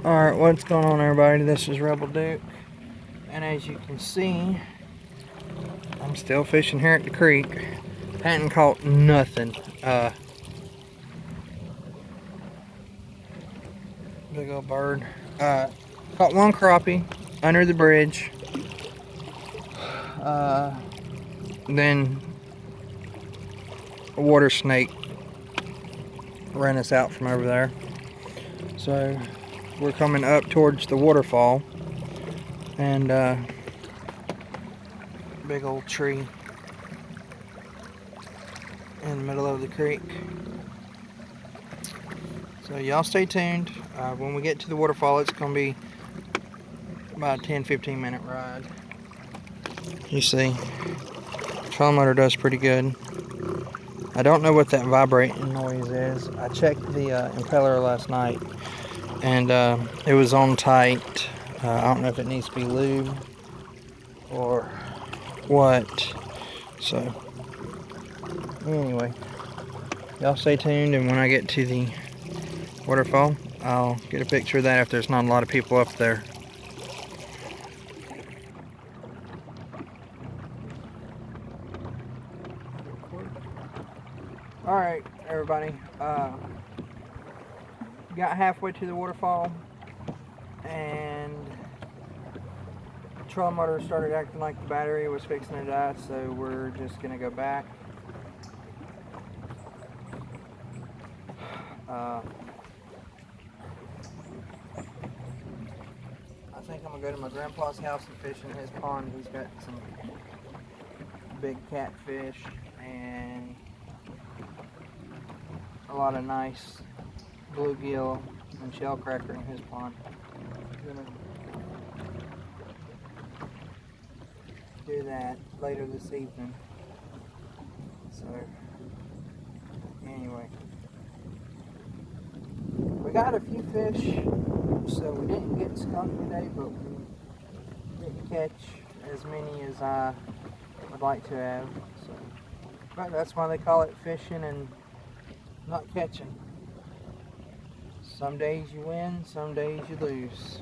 Alright, what's going on, everybody? This is Rebel Duke, and as you can see, I'm still fishing here at the creek. Hadn't caught nothing. Big old bird. Caught one crappie under the bridge. Then a water snake ran us out from over there. So we're coming up towards the waterfall, and big old tree in the middle of the creek. So y'all stay tuned. When we get to the waterfall, it's going to be about a 10-15 minute ride. You see, trolling motor does pretty good. I don't know what that vibrating noise is. I checked the impeller last night, and it was on tight. I don't know if it needs to be lubed or what. So anyway, y'all stay tuned, and when I get to the waterfall, I'll get a picture of that if there's not a lot of people up there. Alright, everybody, got halfway to the waterfall, and the trolling motor started acting like the battery was fixing to die, so we're just going to go back. I think I'm going to go to my grandpa's house and fish in his pond. He's got some big catfish and a lot of nice bluegill and shell cracker in his pond. I'm gonna do that later this evening. So anyway, we got a few fish, so we didn't get skunk today, but we didn't catch as many as I would like to have. So, but that's why they call it fishing and not catching. Some days you win, some days you lose.